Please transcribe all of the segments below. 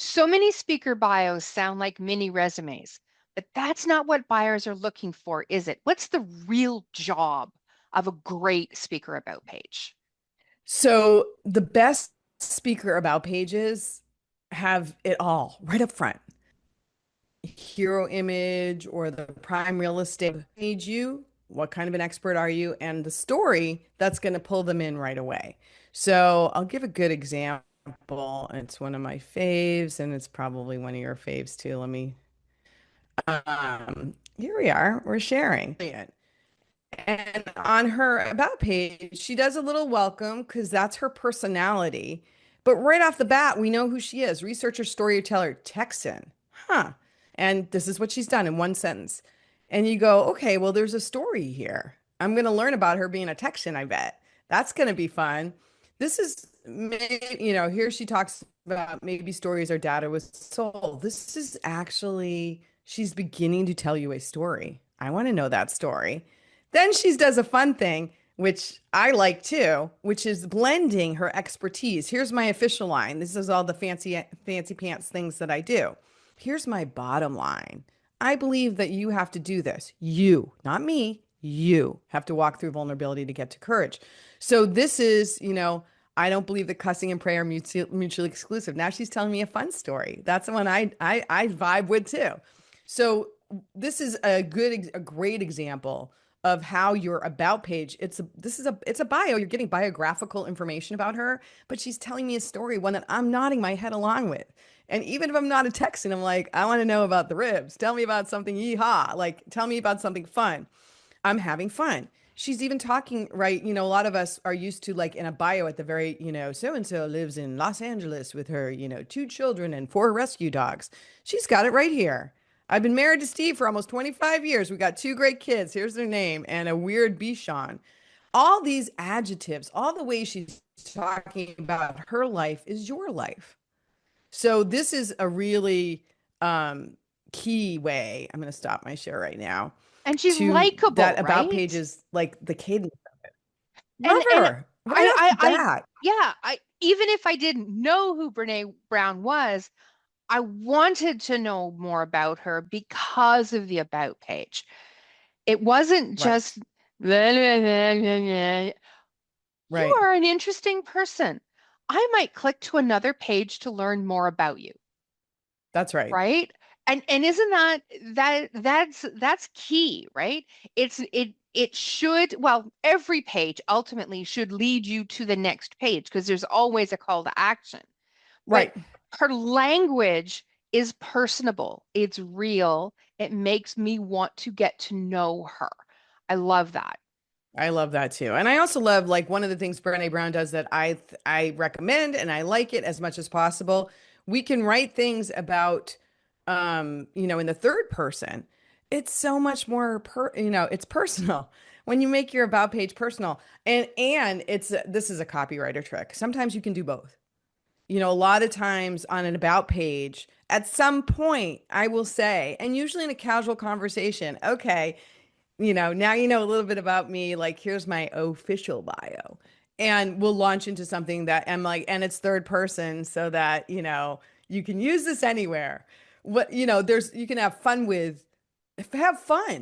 So many speaker bios sound like mini resumes, but that's not what buyers are looking for, is it? What's the real job of a great speaker about page? So the best speaker about pages have it all right up front. Hero image or the prime real estate page you, what kind of an expert are you, and the story that's going to pull them in right away. So I'll give a good example. It's one of my faves, and it's probably one of your faves too. Here we are, we're sharing. And on her about page, she does a little welcome because that's her personality. But right off the bat, we know who she is. Researcher, storyteller, Texan. Huh. And this is what she's done in one sentence. And you go, okay, well, there's a story here. I'm going to learn about her being a Texan, I bet. That's going to be fun. This is, here she talks about maybe stories our data was sold. This is actually, she's beginning to tell you a story. I want to know that story. Then she does a fun thing, which I like too, which is blending her expertise. Here's my official line. This is all the fancy pants things that I do. Here's my bottom line. I believe that you have to do this. You, not me, you have to walk through vulnerability to get to courage. So this is, I don't believe that cussing and prayer are mutually exclusive. Now she's telling me a fun story. That's the one I vibe with too. So this is a great example of how your about page, it's a bio. You're getting biographical information about her, but she's telling me a story, one that I'm nodding my head along with. And even if I'm not a Texan, I'm like, I want to know about the ribs. Tell me about something yeehaw. Like, tell me about something fun. I'm having fun. She's even talking, right? A lot of us are used to like in a bio at the very, so and so lives in Los Angeles with her, two children and four rescue dogs. She's got it right here. I've been married to Steve for almost 25 years. We got two great kids. Here's their name and a weird Bichon. All these adjectives, all the ways she's talking about her life is your life. So this is a really key way. I'm going to stop my share right now And she's to that likable, about right? pages, like the cadence. Love And her right I off I the I bat. yeah, I even if I didn't know who Brene Brown was, I wanted to know more about her because of the about page. It wasn't Right, just you right. are an interesting person. I might click to another page to learn more about you, That's right. right? And isn't that's key, right? It should, well, every page ultimately should lead you to the next page because there's always a call to action. But Right. her language is personable. It's real. It makes me want to get to know her. I love that. I love that too. And I also love like one of the things Brene Brown does that I recommend and I like it as much as possible. We can write things about in the third person. It's so much more it's personal. When you make your about page personal. And this is a copywriter trick. Sometimes you can do both. A lot of times on an about page, at some point, I will say, and usually in a casual conversation, okay, now you know a little bit about me. Like, here's my official bio. And we'll launch into something that I'm like, and it's third person so that, you can use this anywhere. You can have fun.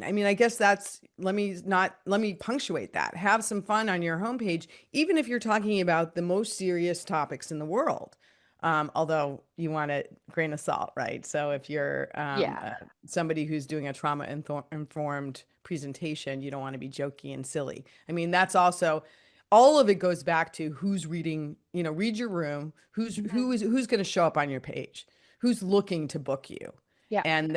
I mean, I guess let me punctuate that. Have some fun on your homepage, even if you're talking about the most serious topics in the world. Although you want a grain of salt, right? So if you're Yeah. somebody who's doing a trauma informed presentation, you don't want to be jokey and silly. I mean, that's also all of it goes back to who's reading, read your room, Mhm. who's going to show up on your page, who's looking to book you. Yeah. And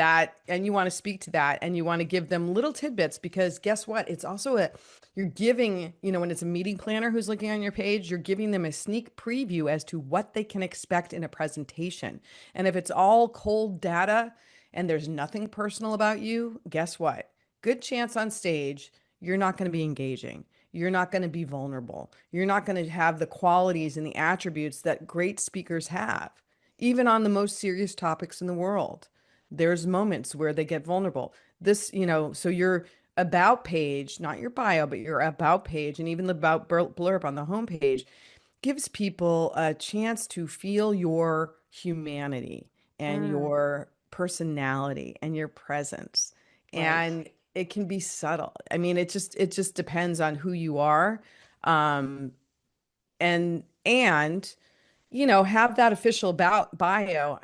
you want to speak to that and you want to give them little tidbits because guess what? It's also you're giving, when it's a meeting planner who's looking on your page, you're giving them a sneak preview as to what they can expect in a presentation. And if it's all cold data and there's nothing personal about you, guess what? Good chance on stage, you're not going to be engaging. You're not going to be vulnerable. You're not going to have the qualities and the attributes that great speakers have, even on the most serious topics in the world. There's moments where they get vulnerable. So your about page, not your bio, but your about page, and even the about blurb on the homepage gives people a chance to feel your humanity and Mm, your personality and your presence. right. And it can be subtle. I mean, it just depends on who you are. Um, and have that official about bio.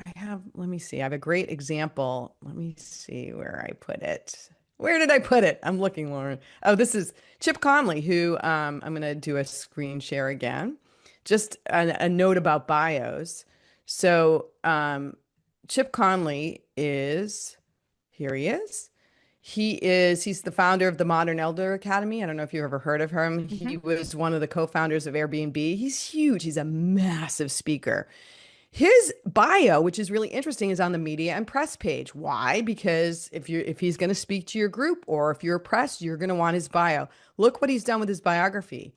Let me see. I have a great example. Let me see where I put it. Where did I put it? I'm looking, Lauren. Oh, this is Chip Conley, who I'm going to do a screen share again. Just a note about bios. So, Chip Conley is, here he is. He's the founder of the Modern Elder Academy. I don't know if you've ever heard of him. Hmm. He was one of the co-founders of Airbnb. He's huge. He's a massive speaker. His bio, which is really interesting, is on the media and press page. Why? Because if he's going to speak to your group or if you're a press, you're going to want his bio. Look what he's done with his biography.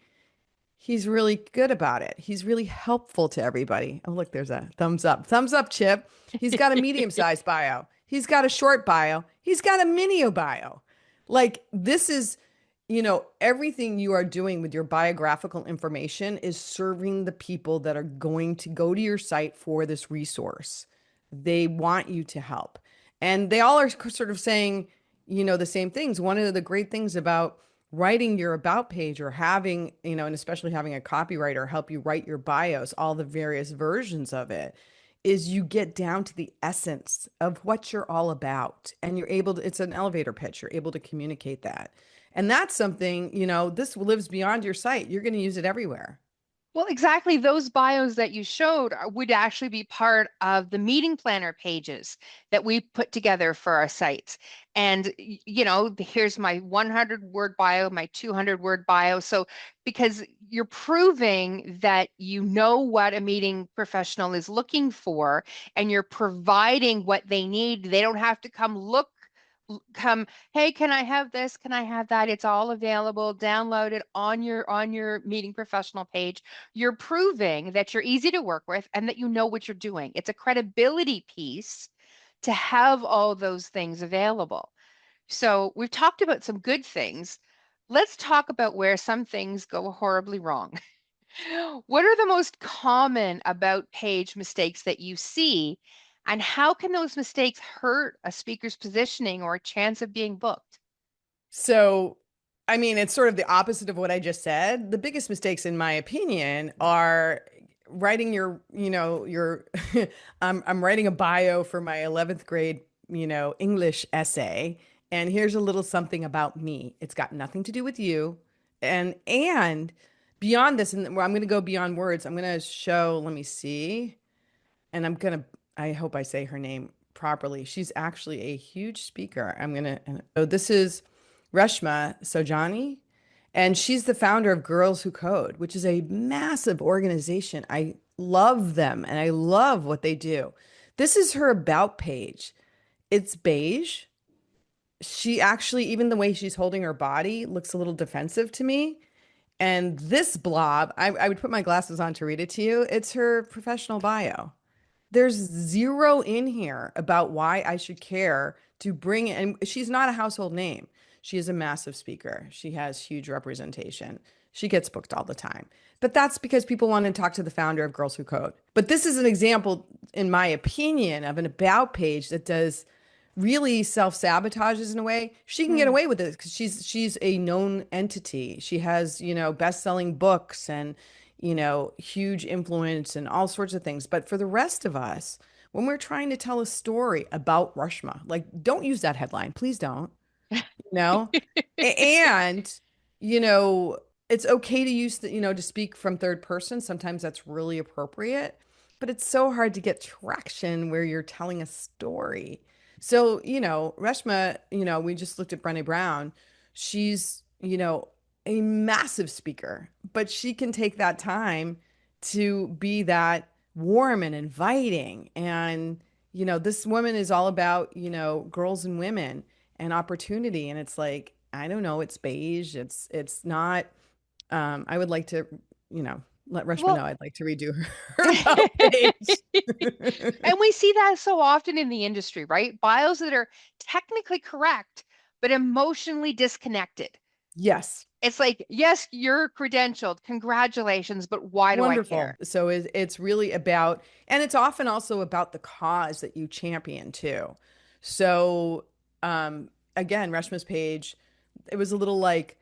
He's really good about it. He's really helpful to everybody. Oh, look, there's a thumbs up. Thumbs up, Chip. He's got a medium-sized bio. He's got a short bio. He's got a mini bio. Like this is, everything you are doing with your biographical information is serving the people that are going to go to your site for this resource. They want you to help. And they all are sort of saying, the same things. One of the great things about writing your about page or having, and especially having a copywriter help you write your bios, all the various versions of it, is you get down to the essence of what you're all about. And you're able to, it's an elevator pitch. You're able to communicate that. And that's something, this lives beyond your site. You're going to use it everywhere. Well, exactly. Those bios that you showed would actually be part of the meeting planner pages that we put together for our sites. And, here's my 100-word bio, my 200-word bio. So, because you're proving that you know what a meeting professional is looking for and you're providing what they need, they don't have to come, hey, can I have this? Can I have that? It's all available. Download it on your meeting professional page. You're proving that you're easy to work with and that you know what you're doing. It's a credibility piece to have all those things available. So we've talked about some good things. Let's talk about where some things go horribly wrong. What are the most common about page mistakes that you see, and how can those mistakes hurt a speaker's positioning or a chance of being booked? So, I mean, it's sort of the opposite of what I just said. The biggest mistakes, in my opinion, are writing your I'm writing a bio for my 11th grade, English essay, and here's a little something about me. It's got nothing to do with you. And beyond this, and I'm going to go beyond words. I'm going to show, let me see. And I hope I say her name properly. She's actually a huge speaker. So this is Reshma Sojani, and she's the founder of Girls Who Code, which is a massive organization. I love them and I love what they do. This is her about page. It's beige. She actually, even the way she's holding her body looks a little defensive to me. And this blob, I would put my glasses on to read it to you. It's her professional bio. There's zero in here about why I should care to bring in. And she's not a household name. She is a massive speaker. She has huge representation. She gets booked all the time. But that's because people want to talk to the founder of Girls Who Code. But this is an example, in my opinion, of an about page that does really self-sabotages in a way. She can get Hmm. away with it because she's a known entity. She has, best-selling books and, huge influence and all sorts of things. But for the rest of us, when we're trying to tell a story about Rushma, like don't use that headline. Please don't know? And, you know, it's okay to use to speak from third person. Sometimes that's really appropriate, but it's so hard to get traction where you're telling a story. So, Reshma, we just looked at Brene Brown. She's, a massive speaker, but she can take that time to be that warm and inviting. And, this woman is all about, girls and women and opportunity. And it's like, I don't know, it's beige. It's not, I would like to, let Reshma know Well, I'd like to redo her about page. and we see that so often in the industry, right? Bios that are technically correct, but emotionally disconnected. Yes. It's like, yes, you're credentialed. Congratulations, but why do I Wonderful. care? So it's really about, and it's often also about the cause that you champion too. So again, Reshma's page, it was a little like,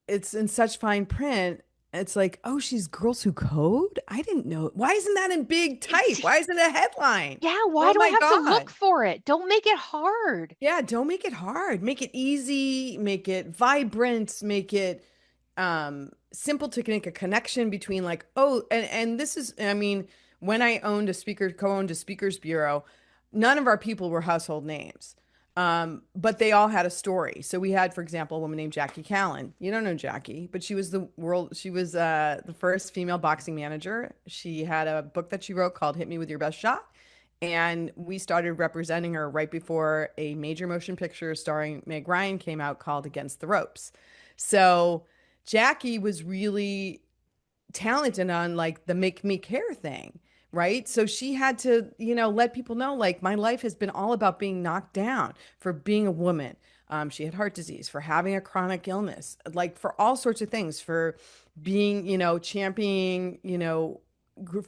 it's in such fine print. It's like, oh, she's Girls Who Code? I didn't know. Why isn't that in big type? It's, Why isn't it a headline? yeah, why Oh do I my have to look God. for it? Don't make it hard. Yeah, don't make it hard. Make it easy, make it vibrant, make it simple to make a connection between like, oh, and this is, I mean, when I owned a speaker, co-owned a speakers bureau, none of our people were household names. But they all had a story. So we had, for example, a woman named Jackie Callen. You don't know Jackie, but she was the first female boxing manager. She had a book that she wrote called Hit Me With Your Best Shot. And we started representing her right before a major motion picture starring Meg Ryan came out called Against the Ropes. So Jackie was really talented on like the make me care thing, right? So she had to, let people know like my life has been all about being knocked down for being a woman. She had heart disease, for having a chronic illness, like for all sorts of things, for being, championing,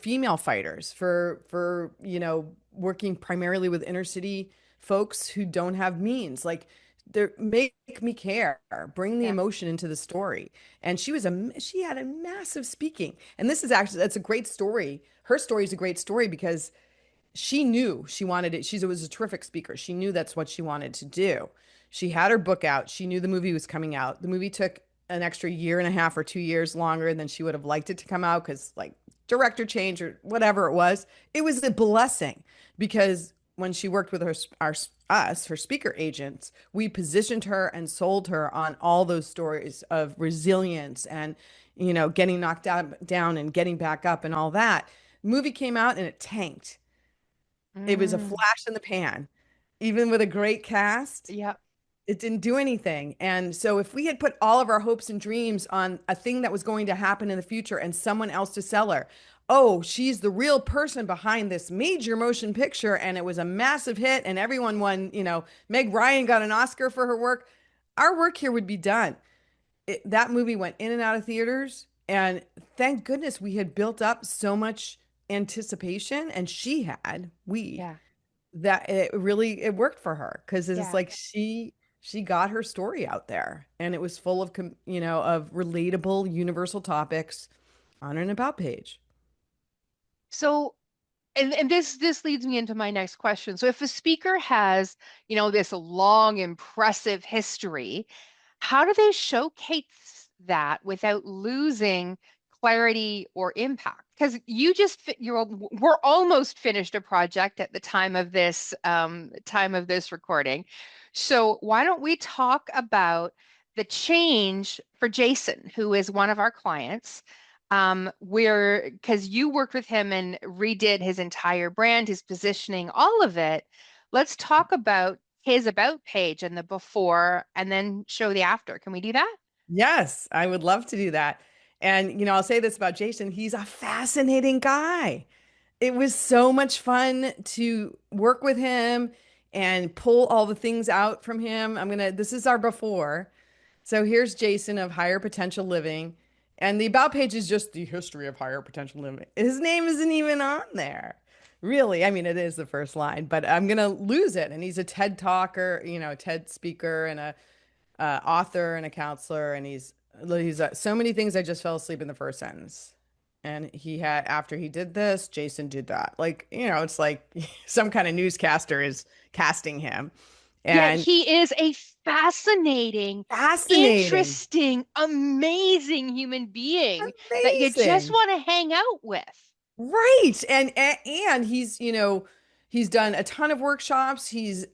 female fighters, for working primarily with inner city folks who don't have means. Like they make me care, bring the Yeah, emotion into the story. And she had a massive speaking. And this is actually that's a great story. Her story is a great story because she knew she wanted it. She was a terrific speaker. She knew that's what she wanted to do. She had her book out. She knew the movie was coming out. The movie took an extra year and a half or 2 years longer than she would have liked it to come out because, like, director change or whatever it was. It was a blessing because when she worked with her speaker agents, we positioned her and sold her on all those stories of resilience and, getting knocked down and getting back up and all that. Movie came out and it tanked. It was a mm, flash in the pan. Even with a great cast, yeah, it didn't do anything. And so if we had put all of our hopes and dreams on a thing that was going to happen in the future and someone else to sell her, oh, she's the real person behind this major motion picture and it was a massive hit and everyone won, Meg Ryan got an Oscar for her work, our work here would be done. That movie went in and out of theaters and thank goodness we had built up so much anticipation and we yeah, that it worked for her because it's yeah. like she got her story out there and it was full of of relatable universal topics on an about page. So, and this leads me into my next question. So if a speaker has, this long, impressive history, how do they showcase that without losing clarity or impact? Because we're almost finished a project at the time of this recording. So why don't we talk about the change for Jason, who is one of our clients? Where because you worked with him and redid his entire brand, his positioning, all of it. Let's talk about his about page and the before and then show the after. Can we do that? Yes, I would love to do that. And I'll say this about Jason, he's a fascinating guy. It was so much fun to work with him and pull all the things out from him. This is our before. So here's Jason of Higher Potential Living. And the about page is just the history of higher potential living. His name isn't even on there. Really, I mean, it is the first line, but I'm gonna lose it. And he's a TED talker, TED speaker and a author and a counselor, and he's so many things. I just fell asleep in the first sentence. And he had after he did this, Jason did that. Like, it's like some kind of newscaster is casting him. Yet And he is a fascinating, fascinating. interesting, amazing human being that you just Amazing. want to hang out with. Right. And he's, he's done a ton of workshops. He's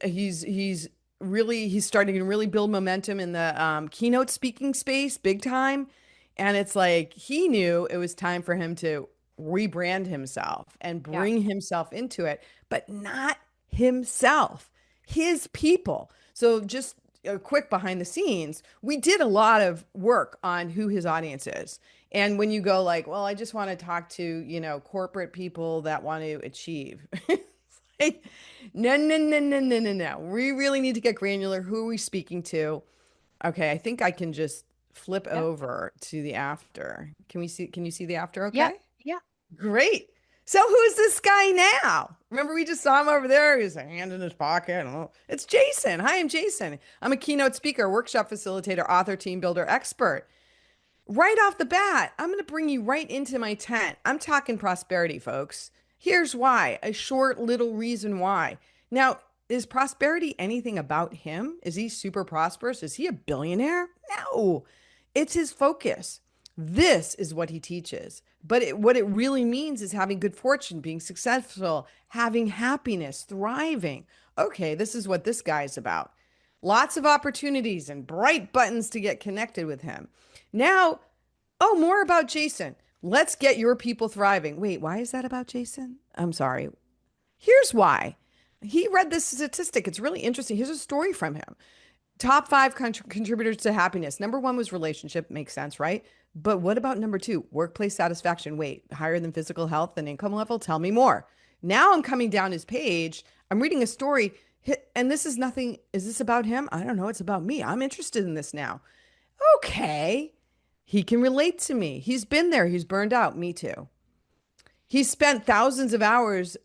starting to really build momentum in the keynote speaking space big time. And it's like he knew it was time for him to rebrand himself and Yeah. bring himself into it, but not himself, his people. So just a quick behind the scenes, we did a lot of work on who his audience is. And when you go like, well, I just want to talk to, corporate people that want to achieve. Like, no, no, no, no, no. We really need to get granular. Who are we speaking to? Okay, I think I can just flip Yeah. over to the after. Can you see the after Yeah. okay? Yeah. Great. So who is this guy now? Remember, we just saw him over there. He's a hand in his pocket. Oh, it's Jason. Hi, I'm Jason. I'm a keynote speaker, workshop facilitator, author, team builder, expert. Right off the bat, I'm going to bring you right into my tent. I'm talking prosperity, folks. Here's why, a short little reason why. Now, is prosperity anything about him? Is he super prosperous? Is he a billionaire? No, it's his focus. This is what he teaches. But what it really means is having good fortune, being successful, having happiness, thriving. Okay, this is what this guy's about. Lots of opportunities and bright buttons to get connected with him. Now, oh, more about Jason. Let's get your people thriving. Wait, why is that about Jason? I'm sorry. Here's why. He read this statistic. It's really interesting. Here's a story from him. Top five contributors to happiness. Number one was relationship. Makes sense, right? But what about number two? Workplace satisfaction. Wait, higher than physical health and income level? Tell me more. Now I'm coming down his page. I'm reading a story, and this is nothing. Is this about him? I don't know. It's about me. I'm interested in this now. Okay. He can relate to me. He's been there. He's burned out. Me too. He's spent thousands of hours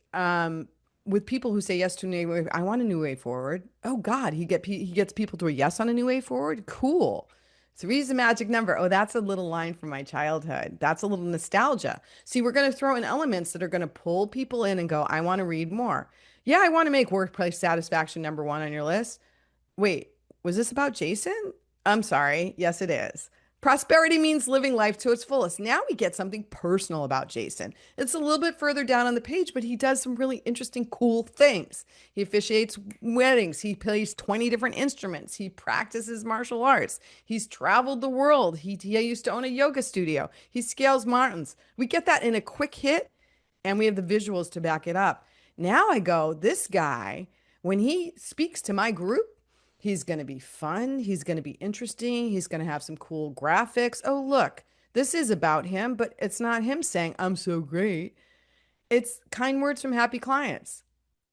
with people who say yes to a new way. I want a new way forward. Oh God, he gets people to a yes on a new way forward. Cool. Three's the magic number. Oh, that's a little line from my childhood. That's a little nostalgia. See, we're going to throw in elements that are going to pull people in and go, I want to read more. Yeah, I want to make workplace satisfaction number one on your list. Wait, was this about Jason? I'm sorry. Yes, it is. Prosperity means living life to its fullest. Now we get something personal about Jason. It's a little bit further down on the page, but he does some really interesting, cool things. He officiates weddings. He plays 20 different instruments. He practices martial arts. He's traveled the world. He used to own a yoga studio. He scales mountains. We get that in a quick hit, and we have the visuals to back it up. Now I go, this guy, when he speaks to my group, he's going to be fun. He's going to be interesting. He's going to have some cool graphics. Oh, look, this is about him, but it's not him saying, I'm so great. It's kind words from happy clients.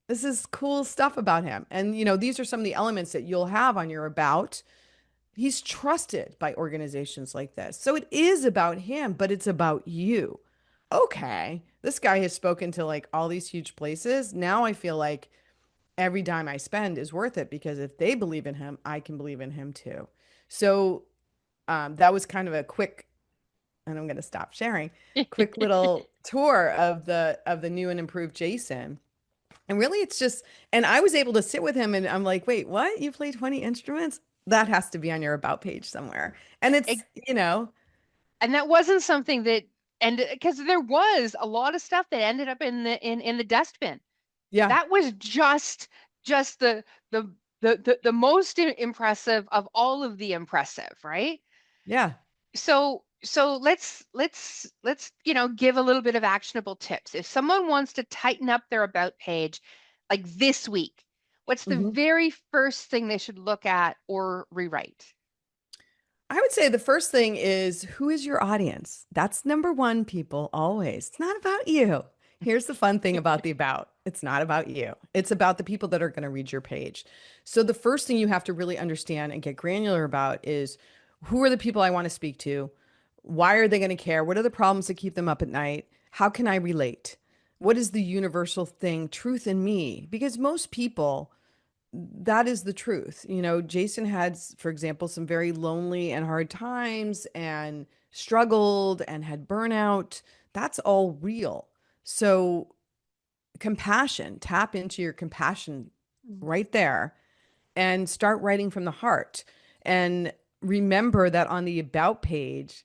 This is cool stuff about him. And, these are some of the elements that you'll have on your about. He's trusted by organizations like this. So it is about him, but it's about you. Okay, this guy has spoken to like all these huge places. Now I feel like every dime I spend is worth it because if they believe in him, I can believe in him too. So that was kind of a quick, and I'm going to stop sharing, quick little tour of the new and improved Jason. And really, it's just, and I was able to sit with him, and I'm like, wait, what? You play 20 instruments? That has to be on your about page somewhere. And it's, Ex- And that wasn't something that, and because there was a lot of stuff that ended up in the dustbin. yeah, That was just the the most impressive of all of the impressive, right? yeah. So let's give a little bit of actionable tips. If someone wants to tighten up their about page like this week, what's the Mhm. very first thing they should look at or rewrite? I would say the first thing is who is your audience? That's number one, people, always. It's not about you. Here's the fun thing about the about. It's not about you. It's about the people that are going to read your page. So the first thing you have to really understand and get granular about is who are the people I want to speak to? Why are they going to care? What are the problems that keep them up at night? How can I relate? What is the universal thing, truth in me? Because most people that is the truth. Jason had, for example, some very lonely and hard times and struggled and had burnout. That's all real. So, compassion, tap into your compassion Mm. right there and start writing from the heart. And remember that on the about page,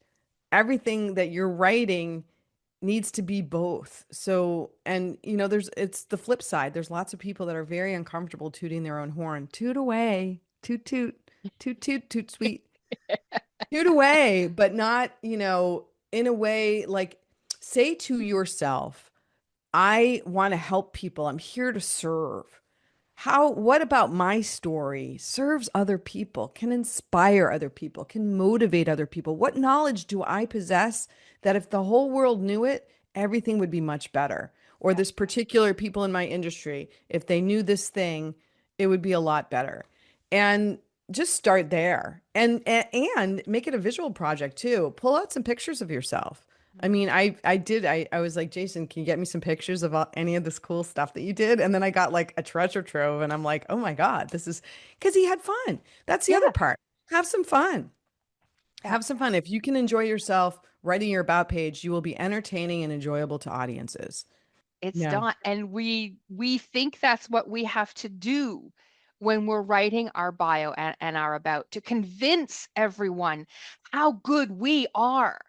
everything that you're writing needs to be both. So, and it's the flip side. There's lots of people that are very uncomfortable tooting their own horn. Toot away, toot toot, toot toot toot sweet, toot away, but not, in a way like say to yourself, I want to help people. I'm here to serve. What about my story serves other people, can inspire other people, can motivate other people? What knowledge do I possess that if the whole world knew it, everything would be much better? Or Yeah. this particular people in my industry, if they knew this thing, it would be a lot better. And just start there and make it a visual project too. Pull out some pictures of yourself. I Mhm. mean, I was like, Jason, can you get me some pictures of any of this cool stuff that you did? And then I got like a treasure trove and I'm like, oh my God, this is because he had fun. That's the Yeah, other part. Have some fun. yeah. Have some fun. If you can enjoy yourself writing your about page, you will be entertaining and enjoyable to audiences. It's Yeah, not, and we think that's what we have to do when we're writing our bio and our about to convince everyone how good we are.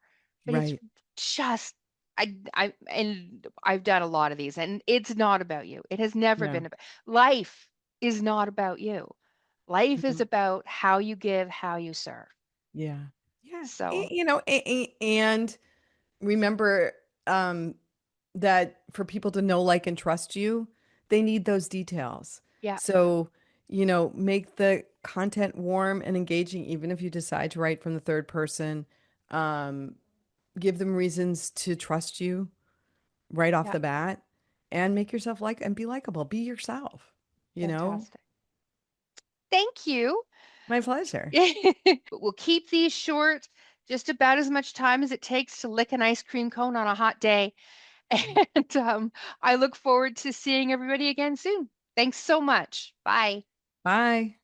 But it's right. just and I've done a lot of these, and it's not about you. It has never Yeah. been about life is not about you. Life is No. about how you give, how you serve. Yeah. Yeah. So And remember um, that for people to know, like, and trust you, they need those details. yeah, So, make the content warm and engaging, even if you decide to write from the third person. Um, Give them reasons to trust you right off yeah, the bat and make yourself like and be likable. Be yourself, you know? fantastic. Thank you. My pleasure. We'll keep these short, just about as much time as it takes to lick an ice cream cone on a hot day. And I look forward to seeing everybody again soon. Thanks so much. Bye. Bye.